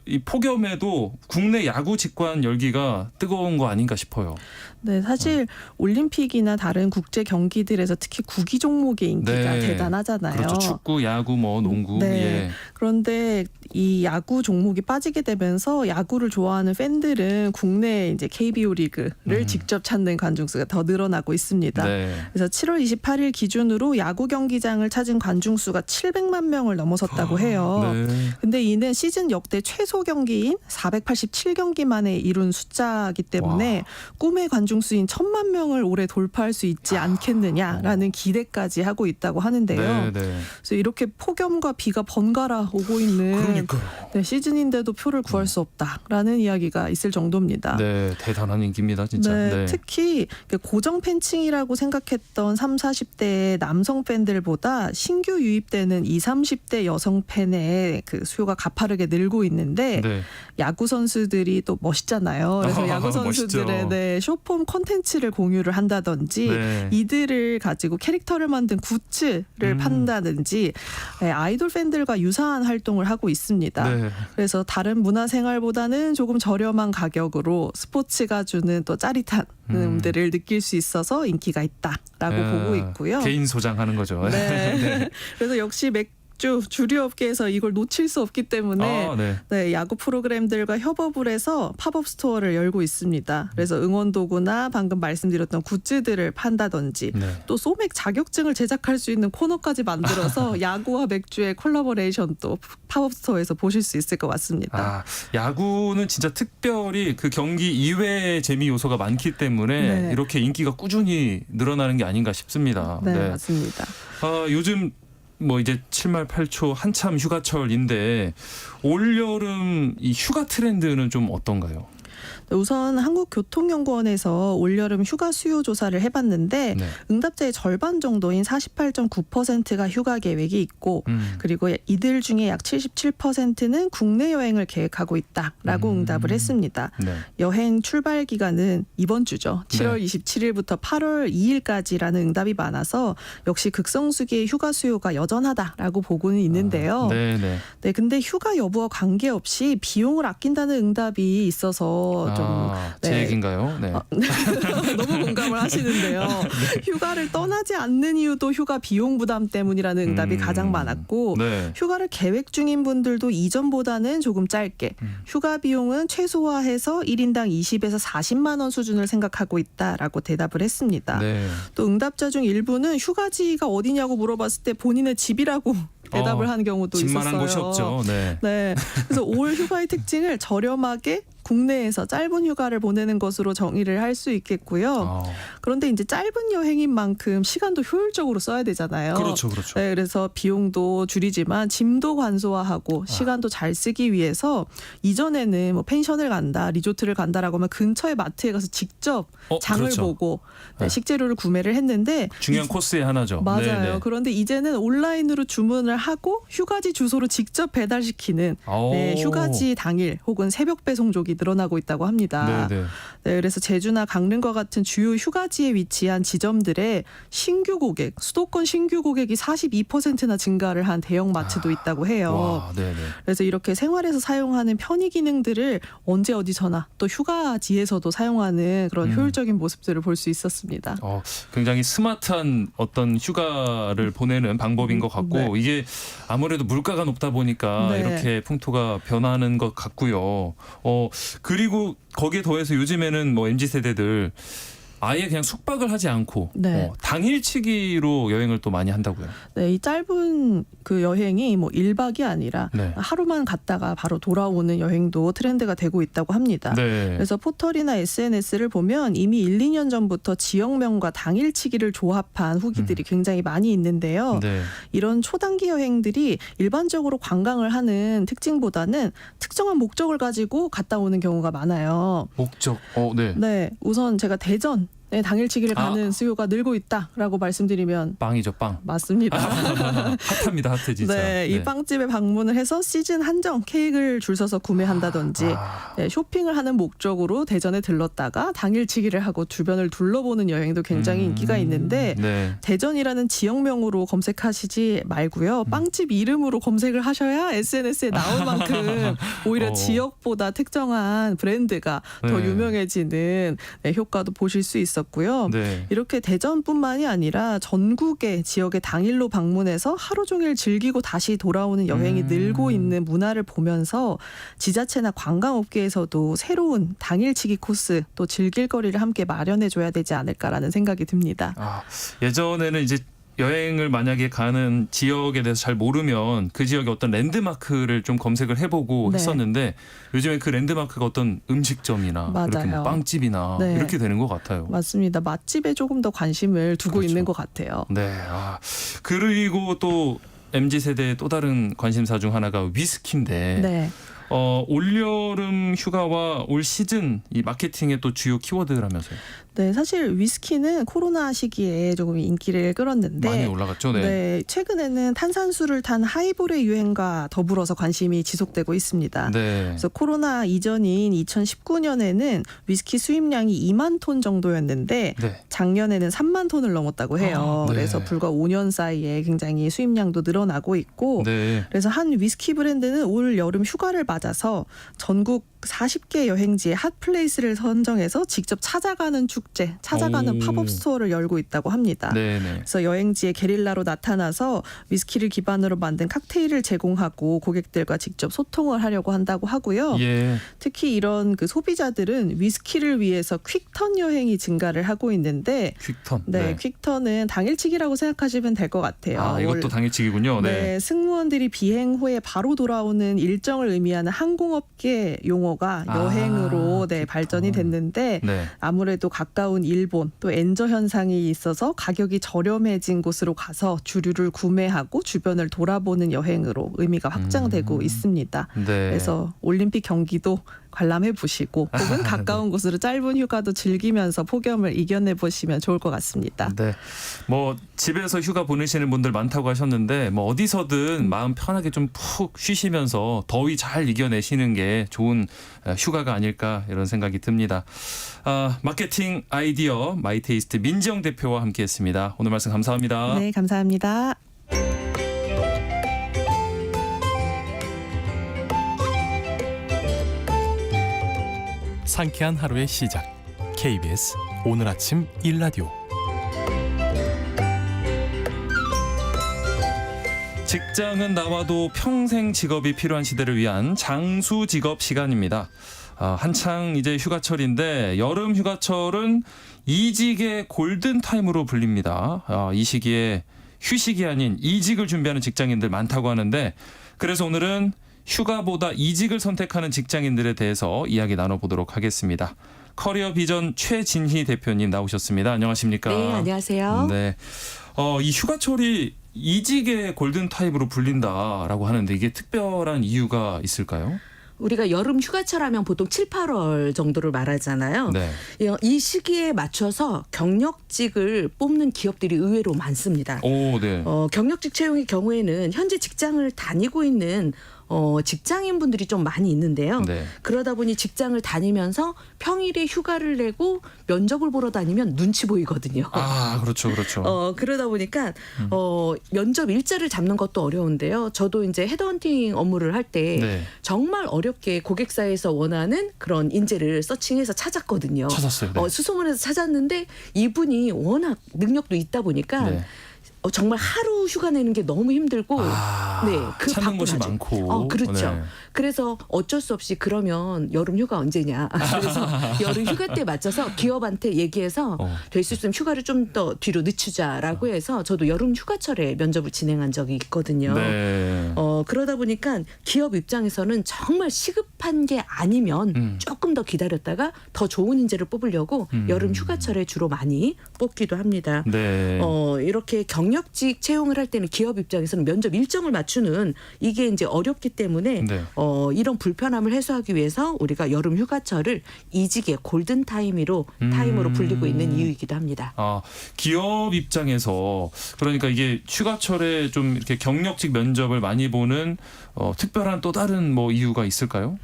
이 폭염에도 국내 야구 직관 열기가 뜨거운 거 아닌가 싶어요. 네, 사실 올림픽이나 다른 국제 경기들에서 특히 구기 종목의 인기가 네. 대단하잖아요. 그렇죠. 축구, 야구, 농구. 네. 예. 그런데 이 야구 종목이 빠지게 되면서 야구를 좋아하는 팬들은 국내 이제 KBO 리그를 직접 찾는 관중수가 더 늘어나고 있습니다. 네. 그래서 7월 28일 기준으로 야구 경기장을 찾은 관중수가 700만 명을 넘어섰다고 해요. 네. 근데 이는 시즌 역대 최소 경기인 487경기 만에 이룬 숫자이기 때문에 꿈의 관중수인 1000만 명을 올해 돌파할 수 있지 않겠느냐라는 기대까지 하고 있다고 하는데요. 네. 그래서 이렇게 폭염과 비가 번갈아 오고 있는 시즌인데도 표를 구할 수 없다라는 이야기가 있을 정도입니다. 네, 대단한 인기입니다, 진짜. 네, 특히 고정 팬층이라고 생각했던 30, 40대의 남성 팬들보다 신규 유입되는 20, 30대 여성 팬의 그 수요가 가파르게 늘고 있는데 야구 선수들이 또 멋있잖아요. 그래서 야구 선수들의 쇼폼 콘텐츠를 공유를 한다든지 이들을 가지고 캐릭터를 만든 굿즈를 판다든지 아이돌 팬들과 유사한 활동을 하고 있습니다. 그래서 다른 문화생활보다는 조금 저렴한 가격으로 스포츠가 주는 또 짜릿한 데를 느낄 수 있어서 인기가 있다라고 보고 있고요. 개인 소장하는 거죠. 네. 그래서 역시 맥주 주류업계에서 이걸 놓칠 수 없기 때문에 네, 야구 프로그램들과 협업을 해서 팝업 스토어를 열고 있습니다. 그래서 응원도구나 방금 말씀드렸던 굿즈들을 판다든지 또 소맥 자격증을 제작할 수 있는 코너까지 만들어서 야구와 맥주의 콜라보레이션도 팝업 스토어에서 보실 수 있을 것 같습니다. 야구는 진짜 특별히 그 경기 이외의 재미 요소가 많기 때문에 이렇게 인기가 꾸준히 늘어나는 게 아닌가 싶습니다. 네. 맞습니다. 요즘 뭐 이제 7말 8초 한참 휴가철인데 올여름 이 휴가 트렌드는 좀 어떤가요? 우선 한국교통연구원에서 올여름 휴가 수요 조사를 해봤는데 응답자의 절반 정도인 48.9%가 휴가 계획이 있고 그리고 이들 중에 약 77%는 국내 여행을 계획하고 있다라고 응답을 했습니다. 여행 출발 기간은 이번 주죠. 7월 27일부터 8월 2일까지라는 응답이 많아서 역시 극성수기의 휴가 수요가 여전하다라고 보고는 있는데요. 네, 근데 휴가 여부와 관계없이 비용을 아낀다는 응답이 있어서 좀 제 얘기인가요? 네. 너무 공감을 하시는데요. 휴가를 떠나지 않는 이유도 휴가 비용 부담 때문이라는 응답이 가장 많았고 휴가를 계획 중인 분들도 이전보다는 조금 짧게 휴가 비용은 최소화해서 1인당 20에서 40만 원 수준을 생각하고 있다라고 대답을 했습니다. 또 응답자 중 일부는 휴가지가 어디냐고 물어봤을 때 본인의 집이라고 대답을 하는 경우도 있었어요. 집만한 곳이 없죠. 네. 그래서 올 휴가의 특징을 저렴하게 국내에서 짧은 휴가를 보내는 것으로 정의를 할 수 있겠고요. 그런데 이제 짧은 여행인 만큼 시간도 효율적으로 써야 되잖아요. 그렇죠. 네, 그래서 비용도 줄이지만 짐도 간소화하고 시간도 잘 쓰기 위해서 이전에는 뭐 펜션을 간다, 리조트를 간다라고 하면 근처의 마트에 가서 직접 장을 보고 식재료를 구매를 했는데 중요한 코스의 하나죠. 맞아요. 그런데 이제는 온라인으로 주문을 하고 휴가지 주소로 직접 배달시키는 휴가지 당일 혹은 새벽 배송족이 늘어나고 있다고 합니다. 네, 그래서 제주나 강릉과 같은 주요 휴가지에 위치한 지점들의 신규 고객, 수도권 신규 고객이 42%나 증가를 한 대형 마트도 있다고 해요. 그래서 이렇게 생활에서 사용하는 편의 기능들을 언제 어디서나 또 휴가지에서도 사용하는 그런 효율적인 모습들을 볼 수 있었습니다. 굉장히 스마트한 어떤 휴가를 보내는 방법인 것 같고 이게 아무래도 물가가 높다 보니까 이렇게 풍토가 변하는 것 같고요. 그리고 거기에 더해서 요즘에는 뭐 MZ세대들 아예 그냥 숙박을 하지 않고 당일치기로 여행을 또 많이 한다고요. 네, 이 짧은 그 여행이 뭐 1박이 아니라 하루만 갔다가 바로 돌아오는 여행도 트렌드가 되고 있다고 합니다. 그래서 포털이나 SNS를 보면 이미 1, 2년 전부터 지역명과 당일치기를 조합한 후기들이 굉장히 많이 있는데요. 이런 초단기 여행들이 일반적으로 관광을 하는 특징보다는 특정한 목적을 가지고 갔다 오는 경우가 많아요. 목적? 네, 우선 제가 대전 당일치기를 가는 수요가 늘고 있다라고 말씀드리면 빵이죠, 빵. 맞습니다. 핫합니다, 핫해 진짜. 이 빵집에 방문을 해서 시즌 한정 케이크를 줄 서서 구매한다든지 쇼핑을 하는 목적으로 대전에 들렀다가 당일치기를 하고 주변을 둘러보는 여행도 굉장히 인기가 있는데 대전이라는 지역명으로 검색하시지 말고요. 빵집 이름으로 검색을 하셔야 SNS에 나올 만큼 오히려 지역보다 특정한 브랜드가 더 유명해지는 효과도 보실 수 있었고요. 이렇게 대전뿐만이 아니라 전국의 지역에 당일로 방문해서 하루 종일 즐기고 다시 돌아오는 여행이 늘고 있는 문화를 보면서 지자체나 관광업계에서도 새로운 당일치기 코스 또 즐길 거리를 함께 마련해줘야 되지 않을까라는 생각이 듭니다. 예전에는 이제 여행을 만약에 가는 지역에 대해서 잘 모르면 그 지역의 어떤 랜드마크를 좀 검색을 해보고 했었는데 요즘엔 그 랜드마크가 어떤 음식점이나 이렇게 뭐 빵집이나 이렇게 되는 것 같아요. 맞습니다. 맛집에 조금 더 관심을 두고 있는 것 같아요. 그리고 또 MZ세대의 또 다른 관심사 중 하나가 위스키인데 올여름 휴가와 올 시즌 이 마케팅의 또 주요 키워드라면서요. 네, 사실 위스키는 코로나 시기에 조금 인기를 끌었는데 많이 올라갔죠. 최근에는 탄산수를 탄 하이볼의 유행과 더불어서 관심이 지속되고 있습니다. 그래서 코로나 이전인 2019년에는 위스키 수입량이 2만 톤 정도였는데 작년에는 3만 톤을 넘었다고 해요. 그래서 불과 5년 사이에 굉장히 수입량도 늘어나고 있고 그래서 한 위스키 브랜드는 올 여름 휴가를 맞아서 전국 40개 여행지의 핫플레이스를 선정해서 직접 찾아가는 축제, 찾아가는 오. 팝업 스토어를 열고 있다고 합니다. 네네. 그래서 여행지에 게릴라로 나타나서 위스키를 기반으로 만든 칵테일을 제공하고 고객들과 직접 소통을 하려고 한다고 하고요. 예. 특히 이런 그 소비자들은 위스키를 위해서 퀵턴 여행이 증가를 하고 있는데 퀵턴. 네, 퀵턴은 당일치기라고 생각하시면 될 것 같아요. 아, 이것도 당일치기군요. 네. 네, 승무원들이 비행 후에 바로 돌아오는 일정을 의미하는 항공업계 용어가 아, 여행으로 퀵턴. 발전이 됐는데 네. 아무래도 가까운 일본 또 엔저 현상이 있어서 가격이 저렴해진 곳으로 가서 주류를 구매하고 주변을 돌아보는 여행으로 의미가 확장되고 있습니다. 네. 그래서 올림픽 경기도 관람해 보시고 혹은 가까운 곳으로 짧은 휴가도 즐기면서 폭염을 이겨내 보시면 좋을 것 같습니다. 네. 뭐 집에서 휴가 보내시는 분들 많다고 하셨는데 뭐 어디서든 마음 편하게 좀 푹 쉬시면서 더위 잘 이겨내시는 게 좋은 휴가가 아닐까 이런 생각이 듭니다. 마케팅 아이디어 마이테이스트 민지영 대표와 함께했습니다. 오늘 말씀 감사합니다. 네, 감사합니다. 상쾌한 하루의 시작. KBS 오늘 아침 일라디오. 직장은 나와도 평생 직업이 필요한 시대를 위한 장수 직업 시간입니다. 한창 이제 휴가철인데 여름 휴가철은 이직의 골든 타임으로 불립니다. 이 시기에 휴식이 아닌 이직을 준비하는 직장인들 많다고 하는데 그래서 오늘은 휴가보다 이직을 선택하는 직장인들에 대해서 이야기 나눠보도록 하겠습니다. 커리어 비전 최진희 대표님 나오셨습니다. 안녕하십니까? 네, 안녕하세요. 네, 이 휴가철이 이직의 골든 타임으로 불린다라고 하는데 이게 특별한 이유가 있을까요? 우리가 여름 휴가철 하면 보통 7, 8월 정도를 말하잖아요. 네. 이 시기에 맞춰서 경력직을 뽑는 기업들이 의외로 많습니다. 오, 네. 경력직 채용의 경우에는 현재 직장을 다니고 있는 직장인분들이 좀 많이 있는데요. 네. 그러다 보니 직장을 다니면서 평일에 휴가를 내고 면접을 보러 다니면 눈치 보이거든요. 아, 그렇죠, 그렇죠. 그러다 보니까 면접 일자를 잡는 것도 어려운데요. 저도 이제 헤드헌팅 업무를 할 때 네. 정말 어렵게 고객사에서 원하는 그런 인재를 서칭해서 찾았거든요. 찾았어요. 네. 수소문해서 찾았는데 이분이 워낙 능력도 있다 보니까 네. 정말 하루 휴가 내는 게 너무 힘들고 그 찾는 곳이 바쁘죠. 많고. 그렇죠. 네. 그래서 어쩔 수 없이 그러면 여름 휴가 언제냐. 그래서 여름 휴가 때 맞춰서 기업한테 얘기해서 될 수 있으면 휴가를 좀 더 뒤로 늦추자라고 해서 저도 여름 휴가철에 면접을 진행한 적이 있거든요. 네. 그러다 보니까 기업 입장에서는 정말 시급한 게 아니면 조금 더 기다렸다가 더 좋은 인재를 뽑으려고 여름 휴가철에 주로 많이 뽑기도 합니다. 네. 이렇게 경력직 채용을 할 때는 기업 입장에서는 면접 일정을 맞추는 이게 이제 어렵기 때문에 네. 이런 불편함을 해소하기 위해서 우리가 여름 휴가철을 이직의 골든 타임으로 불리고 있는 이유이기도 합니다. 기업 입장에서 그러니까 이게 휴가철에 좀 이렇게 경력직 면접을 많이 보는 특별한 또 다른 뭐 이유가 있을까요?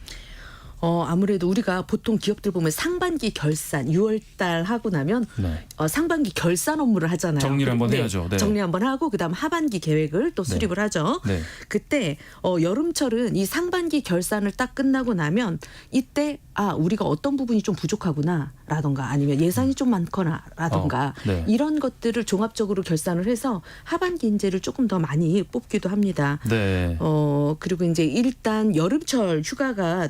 아무래도 우리가 보통 기업들 보면 상반기 결산 6월달 하고 나면 네. 상반기 결산 업무를 하잖아요. 정리를 한번 해야죠. 네. 정리 한번 하고 그다음 하반기 계획을 또 수립을 하죠. 네. 그때 여름철은 이 상반기 결산을 딱 끝나고 나면 이때 우리가 어떤 부분이 좀 부족하구나라던가 아니면 예산이 좀 많거나라던가 네. 이런 것들을 종합적으로 결산을 해서 하반기 인재를 조금 더 많이 뽑기도 합니다. 네. 그리고 이제 일단 여름철 휴가가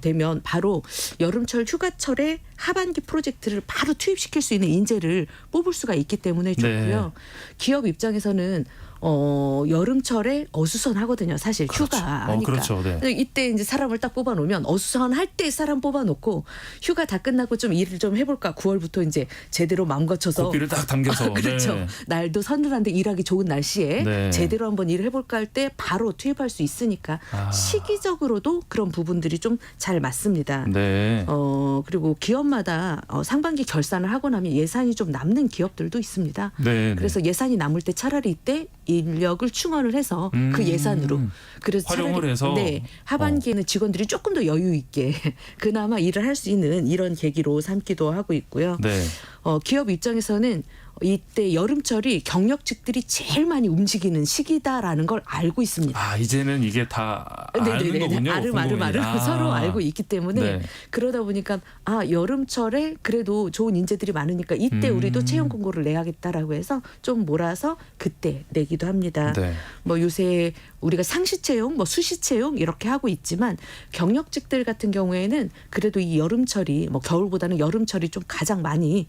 되면 바로 여름철 휴가철에 하반기 프로젝트를 바로 투입시킬 수 있는 인재를 뽑을 수가 있기 때문에 좋고요. 네. 기업 입장에서는 여름철에 어수선하거든요. 사실 그렇죠. 휴가 하니까. 그렇죠. 네. 이때 이제 사람을 딱 뽑아놓으면 어수선할 때 사람 뽑아놓고 휴가 다 끝나고 좀 일을 좀 해볼까. 9월부터 이제 제대로 마음 거쳐서 고삐를 딱 당겨서. 그렇죠. 네. 날도 서늘한데 일하기 좋은 날씨에 네. 제대로 한번 일을 해볼까 할 때 바로 투입할 수 있으니까 시기적으로도 그런 부분들이 좀 잘 맞습니다. 네. 그리고 기업마다 상반기 결산을 하고 나면 예산이 좀 남는 기업들도 있습니다. 네. 그래서 예산이 남을 때 차라리 이때 인력을 충원을 해서 그 예산으로 그래서 활용을 차라리, 해서 하반기에는 직원들이 조금 더 여유 있게 그나마 일을 할 수 있는 이런 계기로 삼기도 하고 있고요. 네. 기업 입장에서는 이때 여름철이 경력직들이 제일 많이 움직이는 시기다라는 걸 알고 있습니다. 아, 이제는 이게 다 아는 거군요. 아름 서로 알고 있기 때문에 네. 그러다 보니까 여름철에 그래도 좋은 인재들이 많으니까 이때 우리도 채용 공고를 내야겠다라고 해서 좀 몰아서 그때 내기도 합니다. 네. 뭐 요새 우리가 상시 채용, 뭐 수시 채용 이렇게 하고 있지만 경력직들 같은 경우에는 그래도 이 여름철이 뭐 겨울보다는 여름철이 좀 가장 많이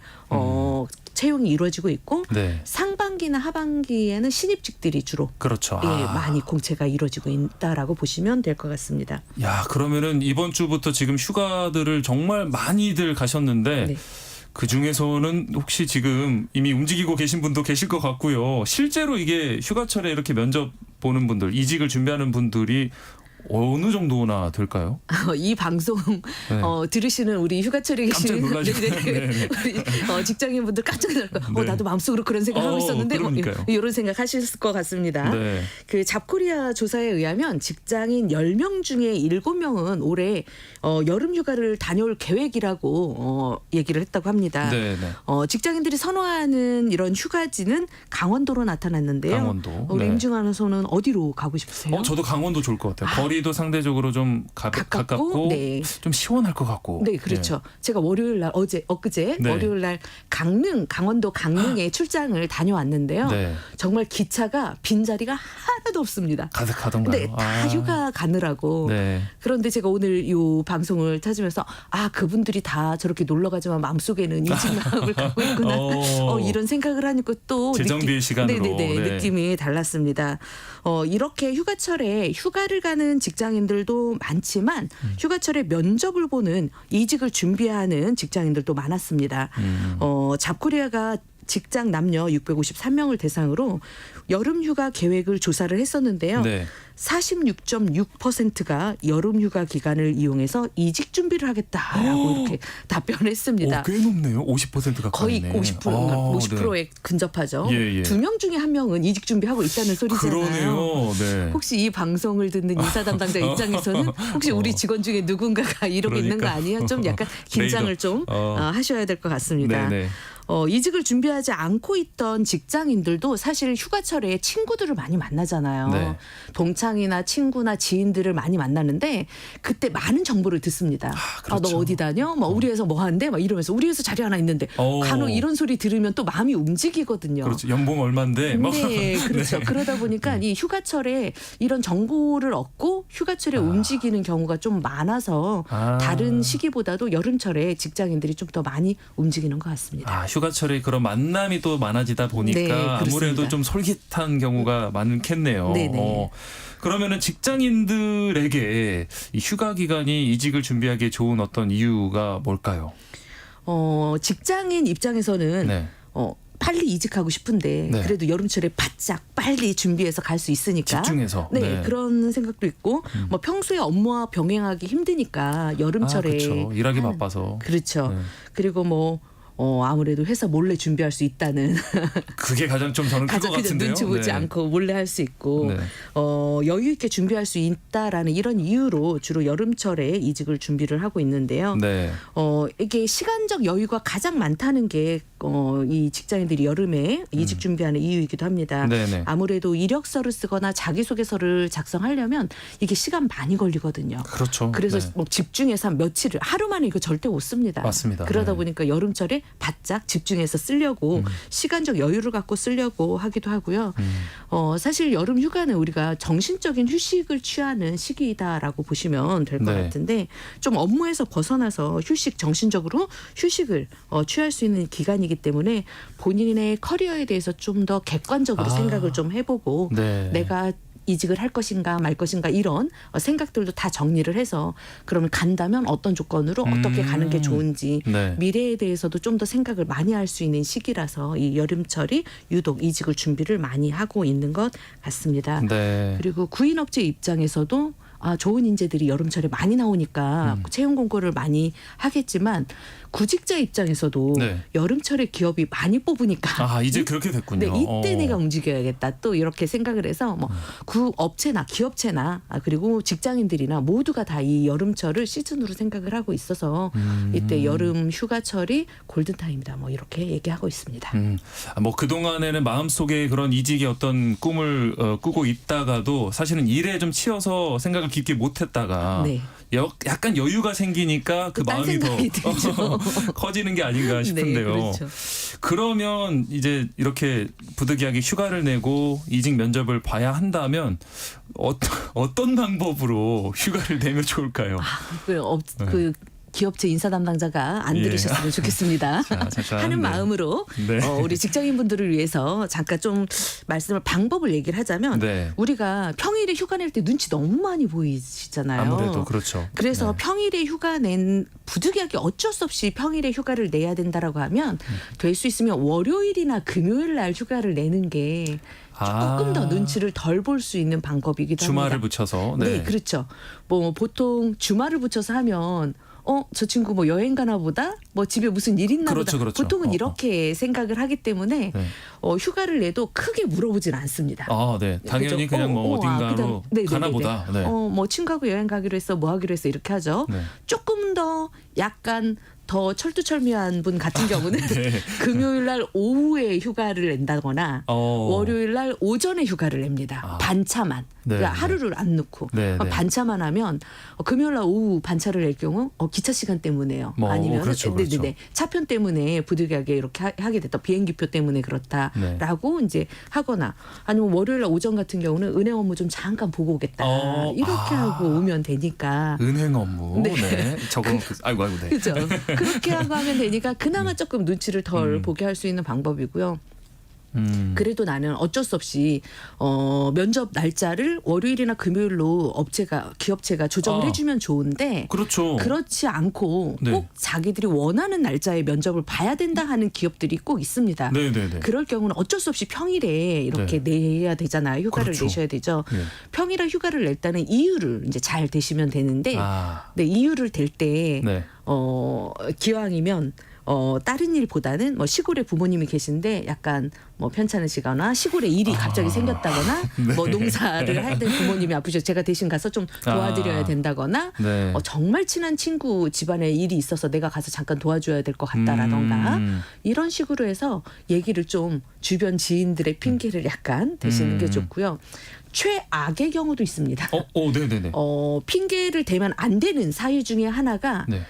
채용이 이루어지고 있고 네. 상반기나 하반기에는 신입직들이 주로 그렇죠. 많이 공채가 이루어지고 있다라고 보시면 될 것 같습니다. 야, 그러면은 이번 주부터 지금 휴가들을 정말 많이들 가셨는데 네. 그 중에서는 혹시 지금 이미 움직이고 계신 분도 계실 것 같고요. 실제로 이게 휴가철에 이렇게 면접 보는 분들, 이직을 준비하는 분들이 어느 정도나 될까요? 이 방송 들으시는 우리 휴가철에 계신 깜짝 놀라시죠. 네네. 우리 직장인분들 깜짝 놀랄 거예요. 네. 나도 마음속으로 그런 생각하고 있었는데 그러니까요. 이런 생각하실 것 같습니다. 네. 그 잡코리아 조사에 의하면 직장인 10명 중에 7명은 올해 여름 휴가를 다녀올 계획이라고 얘기를 했다고 합니다. 네, 네. 직장인들이 선호하는 이런 휴가지는 강원도로 나타났는데요. 강원도. 우리 네. 임중환 아나운서는 어디로 가고 싶으세요? 저도 강원도 좋을 것 같아요. 거리도 상대적으로 좀 가깝고 네. 좀 시원할 것 같고. 네, 그렇죠. 제가 월요일 날 엊그제 네. 월요일 날 강원도 강릉에 출장을 다녀왔는데요. 네. 정말 기차가 빈자리가 하나도 없습니다. 가득하던가요? 네, 다 휴가 가느라고. 네. 그런데 제가 오늘 이 방송을 찾으면서 그분들이 다 저렇게 놀러 가지만 마음속에는 이직 마음을 갖고 있구나. 이런 생각을 하니까 또 재정비의 시간으로. 네. 느낌이 달랐습니다. 이렇게 휴가철에 휴가를 가는 직장인들도 많지만 휴가철에 면접을 보는 이직을 준비하는 직장인들도 많았습니다. 잡코리아가 직장 남녀 653명을 대상으로 여름 휴가 계획을 조사를 했었는데요. 네. 46.6%가 여름 휴가 기간을 이용해서 이직 준비를 하겠다라고 이렇게 답변했습니다. 꽤 높네요. 50% 가까이. 거의 50%에 근접하죠. 예. 2명 중에 1명은 이직 준비하고 있다는 소리잖아요. 그러네요. 네. 혹시 이 방송을 듣는 인사 담당자 입장에서는 혹시 우리 직원 중에 누군가가 이러고 있는 거 아니에요? 좀 약간 긴장을 좀 하셔야 될 것 같습니다. 네네. 이직을 준비하지 않고 있던 직장인들도 사실 휴가철에 친구들을 많이 만나잖아요. 네. 동창이나 친구나 지인들을 많이 만나는데 그때 많은 정보를 듣습니다. 그렇죠. 너 어디 다녀? 우리 회사 뭐 하는데? 이러면서 우리 회사 자리 하나 있는데 간혹 이런 소리 들으면 또 마음이 움직이거든요. 그렇죠. 연봉 얼마인데? 네, 그렇죠. 네. 그러다 보니까 이 휴가철에 이런 정보를 얻고 휴가철에 움직이는 경우가 좀 많아서 다른 시기보다도 여름철에 직장인들이 좀 더 많이 움직이는 것 같습니다. 휴가철에 그런 만남이 또 많아지다 보니까 네, 아무래도 좀 솔깃한 경우가 많겠네요. 네네. 그러면은 직장인들에게 이 휴가 기간이 이직을 준비하기에 좋은 어떤 이유가 뭘까요? 직장인 입장에서는 네. 빨리 이직하고 싶은데 네. 그래도 여름철에 바짝 빨리 준비해서 갈 수 있으니까 집중해서. 네, 그런 생각도 있고 평소에 업무와 병행하기 힘드니까 여름철에 그렇죠. 일하기 바빠서. 그렇죠. 네. 그리고 아무래도 회사 몰래 준비할 수 있다는 그게 가장 좀 저는 클 것 같은데요. 눈치 보지 네. 않고 몰래 할 수 있고 네. 여유 있게 준비할 수 있다라는 이런 이유로 주로 여름철에 이직을 준비를 하고 있는데요. 네. 이게 시간적 여유가 가장 많다는 게 이 직장인들이 여름에 이직 준비하는 이유이기도 합니다. 네네. 아무래도 이력서를 쓰거나 자기소개서를 작성하려면 이게 시간 많이 걸리거든요. 그렇죠. 그래서 네. 집중해서 한 며칠을 하루 만에 이거 절대 못 씁니다. 맞습니다. 그러다 네. 보니까 여름철에 바짝 집중해서 쓰려고 시간적 여유를 갖고 쓰려고 하기도 하고요. 사실 여름 휴가는 우리가 정신적인 휴식을 취하는 시기다라고 보시면 될 것 네. 같은데 좀 업무에서 벗어나서 정신적으로 휴식을 취할 수 있는 기간이기 때문에 본인의 커리어에 대해서 좀 더 객관적으로 생각을 좀 해보고 네. 내가 이직을 할 것인가 말 것인가 이런 생각들도 다 정리를 해서 그러면 간다면 어떤 조건으로 어떻게 가는 게 좋은지 네. 미래에 대해서도 좀 더 생각을 많이 할 수 있는 시기라서 이 여름철이 유독 이직을 준비를 많이 하고 있는 것 같습니다. 네. 그리고 구인업체 입장에서도 좋은 인재들이 여름철에 많이 나오니까 채용 공고를 많이 하겠지만 구직자 입장에서도 네. 여름철에 기업이 많이 뽑으니까 이제 그렇게 됐군요. 네, 이때 내가 움직여야겠다. 또 이렇게 생각을 해서 뭐 그 업체나 기업체나 그리고 직장인들이나 모두가 다 이 여름철을 시즌으로 생각을 하고 있어서 이때 여름 휴가철이 골든타임이다. 뭐 이렇게 얘기하고 있습니다. 뭐 그동안에는 마음속에 그런 이직의 어떤 꿈을 꾸고 있다가도 사실은 일에 좀 치여서 생각을 깊게 못했다가 네. 약간 여유가 생기니까 그 딴 마음이 더 생각이 들죠. 커지는 게 아닌가 싶은데요. 네, 그렇죠. 그러면 이제 이렇게 부득이하게 휴가를 내고 이직 면접을 봐야 한다면 어떤 방법으로 휴가를 내면 좋을까요? 그 기업체 인사 담당자가 안 예. 들으셨으면 좋겠습니다. 잠깐, 하는 네. 마음으로 네. 우리 직장인분들을 위해서 잠깐 좀 방법을 얘기를 하자면 네. 우리가 평일에 휴가 낼 때 눈치 너무 많이 보이시잖아요. 아무래도 그렇죠. 그래서 네. 평일에 휴가 부득이하게 어쩔 수 없이 평일에 휴가를 내야 된다라고 하면 될 수 있으면 월요일이나 금요일 날 휴가를 내는 게 조금 더 눈치를 덜 볼 수 있는 방법이기도 주말을 합니다. 붙여서. 네, 그렇죠. 뭐 보통 주말을 붙여서 하면 저 친구 뭐 여행 가나 보다? 뭐 집에 무슨 일 있나 그렇죠, 보다. 그렇죠. 보통은 이렇게 생각을 하기 때문에 네. 휴가를 내도 크게 물어보진 않습니다. 네. 당연히 그죠? 그냥 뭐 어딘가로 가나 보다. 네. 뭐 친구하고 여행 가기로 했어, 뭐 하기로 했어 이렇게 하죠. 네. 조금 더 약간 더 철두철미한 분 같은 경우는 네. 금요일 날 오후에 휴가를 낸다거나 월요일 날 오전에 휴가를 냅니다. 반차만. 네, 그러니까 네. 하루를 안 넣고 네, 네. 반차만 하면 금요일 날 오후 반차를 낼 경우 기차 시간 때문에요. 아니면 그렇죠, 그렇죠. 차편 때문에 부득이하게 이렇게 하게 됐다. 비행기표 때문에 그렇다라고 이제 하거나 아니면 월요일 날 오전 같은 경우는 은행 업무 좀 잠깐 보고 오겠다. 이렇게 하고 오면 되니까. 은행 업무. 네. 네. 저거 아이고 네. 그죠. 그렇게 하고 하면 되니까 그나마 조금 눈치를 덜 보게 할 수 있는 방법이고요. 그래도 나는 어쩔 수 없이 면접 날짜를 월요일이나 금요일로 기업체가 조정을 해주면 좋은데 그렇죠. 그렇지 않고 네. 꼭 자기들이 원하는 날짜에 면접을 봐야 된다 하는 기업들이 꼭 있습니다. 네네네. 그럴 경우는 어쩔 수 없이 평일에 이렇게 내야 되잖아요. 휴가를 그렇죠. 내셔야 되죠. 네. 평일에 휴가를 낼 때는 이유를 이제 잘 대시면 되는데 네, 이유를 댈 때 네. 기왕이면 다른 일보다는 뭐 시골에 부모님이 계신데 약간 뭐 편찮으시거나 시골에 일이 갑자기 생겼다거나 네. 뭐 농사를 할 때 부모님이 아프셔서 제가 대신 가서 좀 도와드려야 된다거나 네. 정말 친한 친구 집안에 일이 있어서 내가 가서 잠깐 도와줘야 될 것 같다라던가 이런 식으로 해서 얘기를 좀 주변 지인들의 핑계를 약간 대시는 게 좋고요. 최악의 경우도 있습니다. 네네네. 핑계를 대면 안 되는 사유 중에 하나가 네.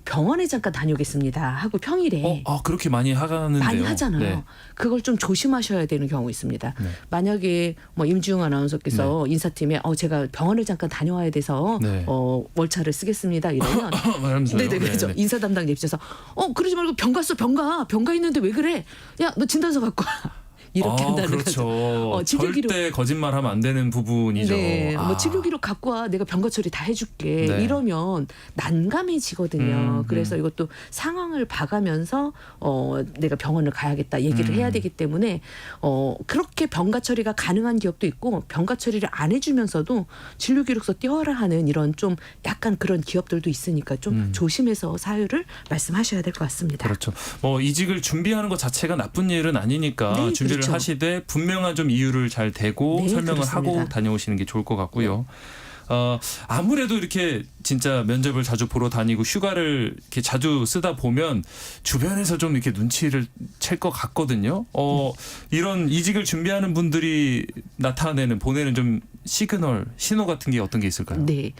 병원에 잠깐 다녀오겠습니다 하고 평일에 그렇게 많이 하는데요. 많이 하잖아요. 네. 그걸 좀 조심하셔야 되는 경우 있습니다. 네. 만약에 뭐 임지웅 아나운서께서 인사팀에 제가 병원을 잠깐 다녀와야 돼서 네. 월차를 쓰겠습니다 이러면 네네 그렇죠. 인사 담당 입장에서 그러지 말고 병 갔어 병가 있는데 왜 그래? 야 너 진단서 갖고 와. 이렇게 한다는 그렇죠. 거죠. 치료기록 절대 거짓말하면 안 되는 부분이죠. 네, 뭐 치료기록 갖고 와. 내가 병가 처리 다 해줄게. 네. 이러면 난감해지거든요. 그래서 이것도 상황을 봐가면서 내가 병원을 가야겠다 얘기를 해야 되기 때문에 그렇게 병가 처리가 가능한 기업도 있고 병가 처리를 안 해주면서도 진료기록서 띄워라 하는 이런 좀 약간 그런 기업들도 있으니까 좀 조심해서 사유를 말씀하셔야 될 것 같습니다. 그렇죠. 이직을 준비하는 것 자체가 나쁜 일은 아니니까 네, 준비를 그렇죠. 하시되 분명한 좀 이유를 잘 대고 네, 설명을 그렇습니다. 하고 다녀오시는 게 좋을 것 같고요. 아무래도 이렇게 진짜 면접을 자주 보러 다니고 휴가를 이렇게 자주 쓰다 보면 주변에서 좀 이렇게 눈치를 챌 것 같거든요. 이런 이직을 준비하는 분들이 보내는 좀 신호 같은 게 어떤 게 있을까요? 네.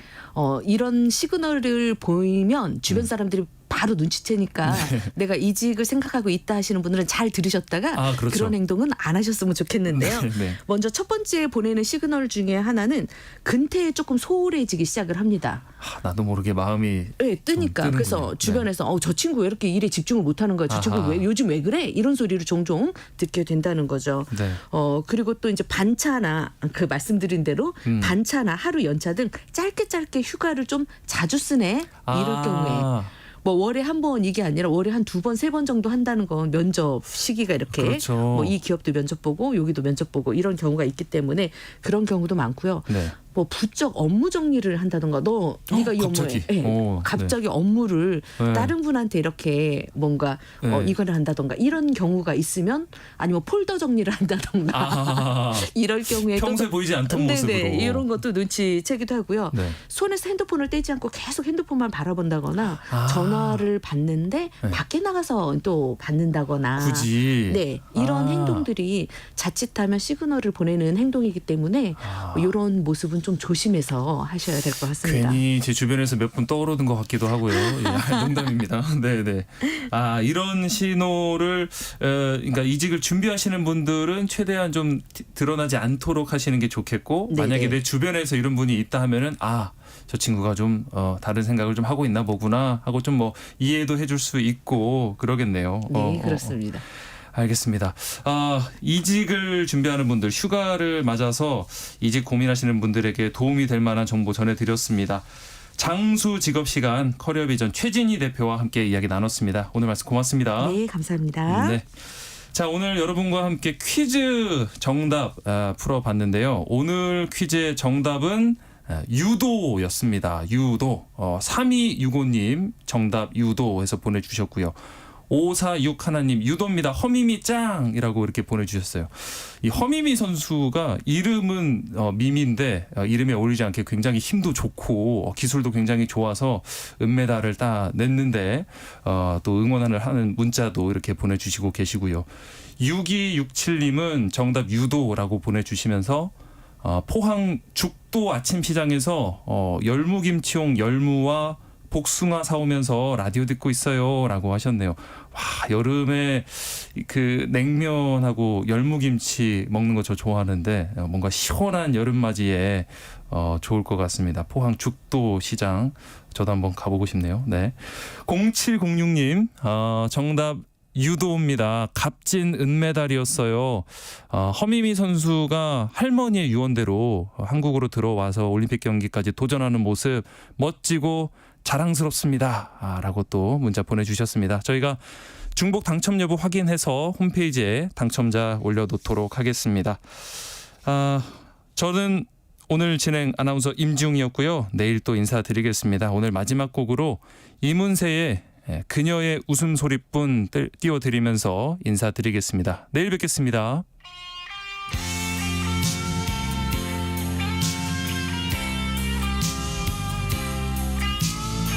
이런 시그널을 보이면 주변 사람들이 바로 눈치채니까 내가 이직을 생각하고 있다 하시는 분들은 잘 들으셨다가 그렇죠. 그런 행동은 안 하셨으면 좋겠는데요. 네. 먼저 첫 번째 보내는 시그널 중에 하나는 근태에 조금 소홀해지기 시작을 합니다. 나도 모르게 마음이 네, 뜨니까. 좀 그래서 뜨는군요. 주변에서 저 친구 왜 이렇게 일에 집중을 못하는 거야? 저 친구 요즘 왜 그래? 이런 소리를 종종 듣게 된다는 거죠. 네. 그리고 또 이제 반차나 말씀드린 대로 반차나 하루 연차 등 짧게 휴가를 좀 자주 쓰네. 이럴 경우에. 뭐 월에 한 번 이게 아니라 월에 한 2번, 3번 정도 한다는 건 면접 시기가 이렇게 그렇죠. 이 기업도 면접 보고 여기도 면접 보고 이런 경우가 있기 때문에 그런 경우도 많고요. 네. 뭐 부쩍 업무 정리를 한다던가 네가 이 갑자기? 업무에 오, 갑자기 업무를 네. 다른 분한테 이렇게 뭔가 네. 이거를 한다던가 이런 경우가 있으면 아니면 폴더 정리를 한다던가 아, 이럴 경우에도 평소에 보이지 않던 모습으로. 이런 것도 눈치채기도 하고요. 네. 손에서 핸드폰을 떼지 않고 계속 핸드폰만 바라본다거나 전화를 받는데 네. 밖에 나가서 또 받는다거나 굳이. 네 이런 아. 행동들이 자칫하면 시그널을 보내는 행동이기 때문에 이런 모습은 좀 조심해서 하셔야 될 것 같습니다. 괜히 제 주변에서 몇 분 떠오르는 것 같기도 하고요. 예, 농담입니다. 네네. 아 이런 신호를 그러니까 이직을 준비하시는 분들은 최대한 좀 드러나지 않도록 하시는 게 좋겠고 네네. 만약에 내 주변에서 이런 분이 있다 하면은 저 친구가 좀 다른 생각을 좀 하고 있나 보구나 하고 좀 뭐 이해도 해줄 수 있고 그러겠네요. 네 그렇습니다. 알겠습니다. 이직을 준비하는 분들, 휴가를 맞아서 이직 고민하시는 분들에게 도움이 될 만한 정보 전해드렸습니다. 장수 직업 시간 커리어비전 최진희 대표와 함께 이야기 나눴습니다. 오늘 말씀 고맙습니다. 네 감사합니다. 네. 자, 오늘 여러분과 함께 퀴즈 정답 풀어봤는데요. 오늘 퀴즈의 정답은 유도였습니다. 유도. 3265님 정답 유도해서 보내주셨고요. 5461님 유도입니다. 허미미 짱이라고 이렇게 보내주셨어요. 이 허미미 선수가 이름은 미미인데 이름에 어울리지 않게 굉장히 힘도 좋고 기술도 굉장히 좋아서 은메달을 따냈는데 또 응원을 하는 문자도 이렇게 보내주시고 계시고요. 6267님은 정답 유도라고 보내주시면서 포항 죽도 아침 시장에서 열무김치용 열무와 복숭아 사오면서 라디오 듣고 있어요라고 하셨네요. 와, 여름에 그 냉면하고 열무김치 먹는 거 저 좋아하는데 뭔가 시원한 여름맞이에 좋을 것 같습니다. 포항 죽도 시장 저도 한번 가보고 싶네요. 네. 0706님 정답 유도입니다. 값진 은메달이었어요. 허미미 선수가 할머니의 유언대로 한국으로 들어와서 올림픽 경기까지 도전하는 모습 멋지고 자랑스럽습니다. 라고 또 문자 보내주셨습니다. 저희가 중복 당첨 여부 확인해서 홈페이지에 당첨자 올려놓도록 하겠습니다. 저는 오늘 진행 아나운서 임지웅이었고요. 내일 또 인사드리겠습니다. 오늘 마지막 곡으로 이문세의 그녀의 웃음소리뿐 띄워드리면서 인사드리겠습니다. 내일 뵙겠습니다.